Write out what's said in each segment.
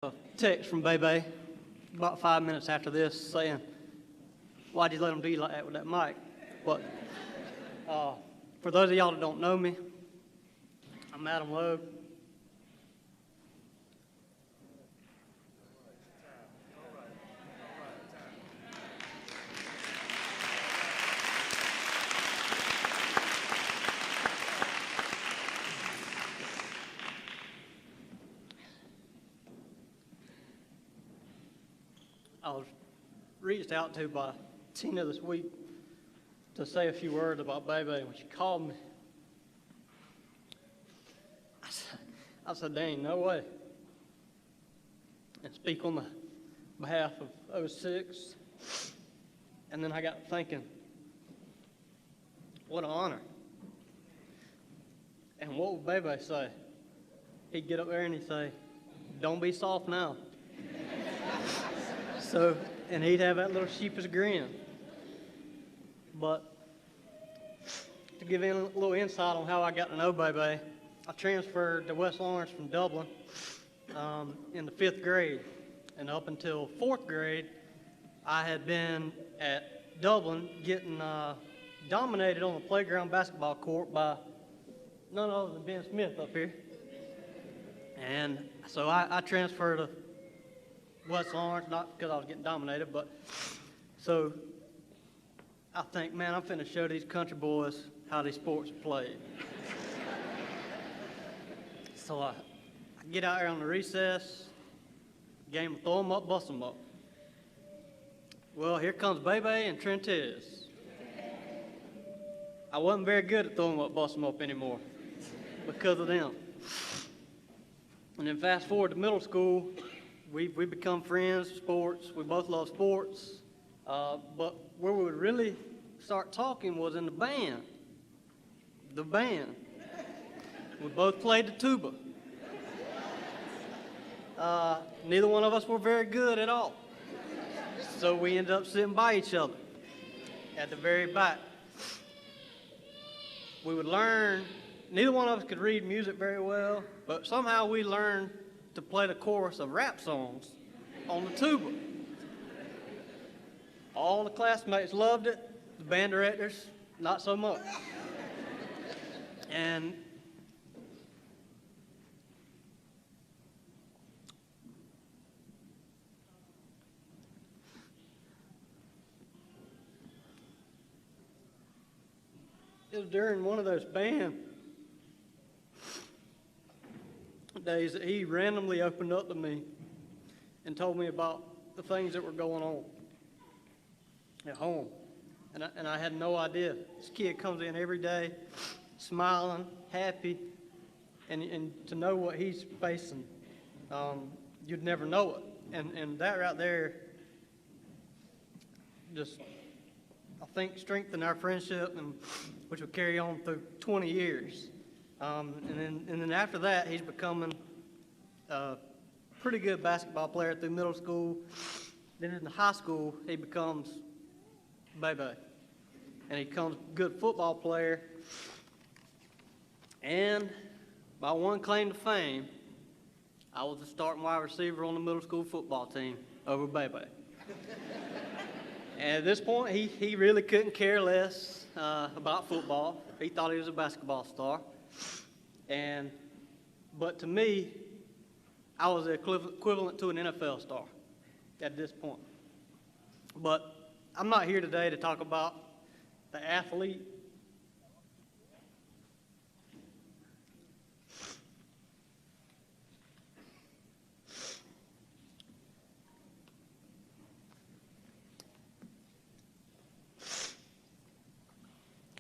A text from Bebe about 5 minutes after this saying, "Why'd you let him do you like that with that mic?" But for those of y'all that don't know me, I'm Adam Loeb. I was reached out to by Tina this week to say a few words about Bebe. When she called me, I said, "There ain't no way." And speak on the behalf of '06. And then I got thinking, what an honor. And what would Bebe say? He'd get up there and he'd say, "Don't be soft now." So, and he'd have that little sheepish grin. But to give in a little insight on how I got to know Bebe, I transferred to West Lawrence from Dublin in the 5th grade. And up until 4th grade, I had been at Dublin getting dominated on the playground basketball court by none other than Ben Smith up here. And so I transferred to West Lawrence, not because I was getting dominated, but so I think, man, I'm finna show these country boys how these sports are played. So I get out there on the recess, game of throw 'em up, bust 'em up. Well, here comes Bebe and Trentez. I wasn't very good at throwing 'em up, bust 'em up anymore because of them. And then fast forward to middle school, we become friends, sports. We both love sports. But where we would really start talking was in the band. The band. We both played the tuba. Neither one of us were very good at all. So we ended up sitting by each other at the very back. We would learn, neither one of us could read music very well, but somehow we learned to play the chorus of rap songs on the tuba. All the classmates loved it, the band directors, not so much. And it was during one of those band days that he randomly opened up to me and told me about the things that were going on at home. And I had no idea. This kid comes in every day, smiling, happy, and to know what he's facing, you'd never know it. And that right there just, I think, strengthened our friendship, and which will carry on through 20 years. And then after that, he's becoming a pretty good basketball player through middle school. Then in the high school, he becomes Bebe. And he becomes a good football player. And by one claim to fame, I was the starting wide receiver on the middle school football team over Bebe. And at this point, he really couldn't care less about football. He thought he was a basketball star. But to me, I was the equivalent to an NFL star at this point. But I'm not here today to talk about the athlete.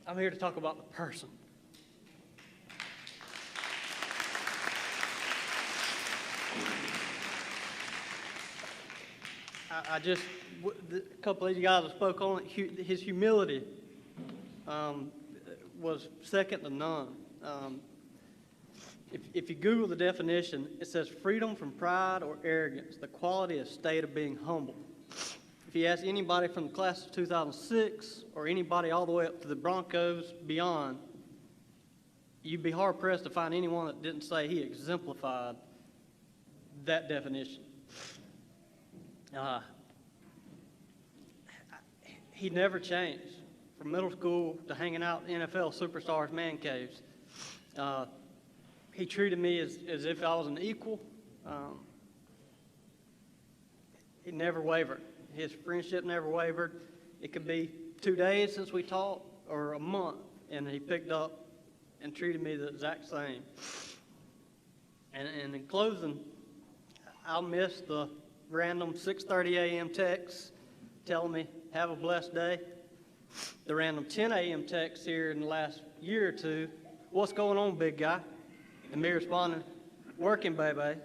I'm here to talk about the person. A couple of you guys have spoke on it. His humility was second to none. If you Google the definition, it says freedom from pride or arrogance, the quality or state of being humble. If you ask anybody from the class of 2006 or anybody all the way up to the Broncos beyond, you'd be hard-pressed to find anyone that didn't say he exemplified that definition. Uh, he never changed. From middle school to hanging out in NFL superstars man caves. He treated me as if I was an equal. He never wavered. His friendship never wavered. It could be 2 days since we talked or a month, and he picked up and treated me the exact same. And in closing, I'll miss the random 6:30 a.m. texts telling me, have a blessed day. The random 10 a.m. texts here in the last year or two, what's going on, big guy? And me responding, working, baby.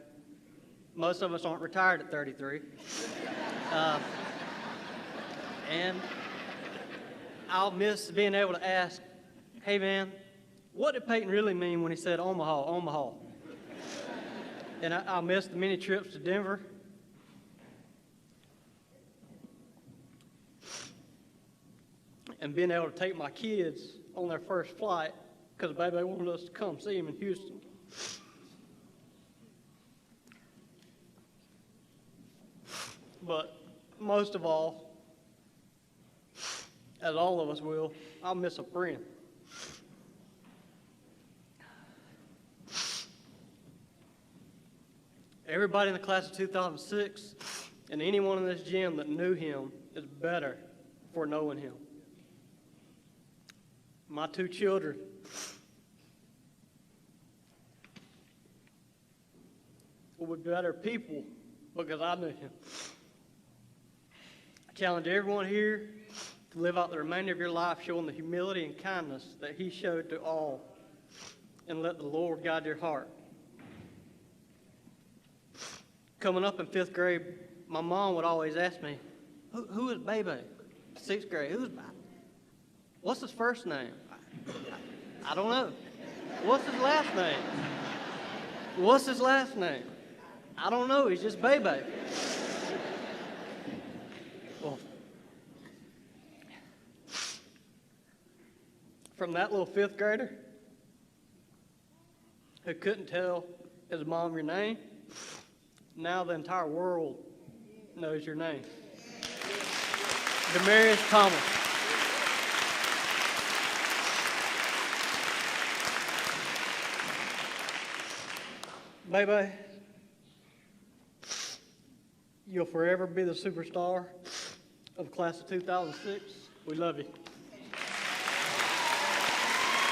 Most of us aren't retired at 33. And I'll miss being able to ask, hey man, what did Peyton really mean when he said Omaha, Omaha? And I'll miss the many trips to Denver. And being able to take my kids on their first flight because baby wanted us to come see him in Houston. But most of all, as all of us will, I'll miss a friend. Everybody in the class of 2006 and anyone in this gym that knew him is better for knowing him. My 2 children will be better people because I knew him. I challenge everyone here to live out the remainder of your life showing the humility and kindness that he showed to all, and let the Lord guide your heart. Coming up in 5th grade, my mom would always ask me, who is Baby? 6th grade, who's Baby? What's his first name? I don't know. What's his last name? What's his last name? I don't know. He's just Baby. Well, from that little 5th grader who couldn't tell his mom your name, now the entire world knows your name. Demaryius Thomas. Baby, you'll forever be the superstar of the class of 2006. We love you.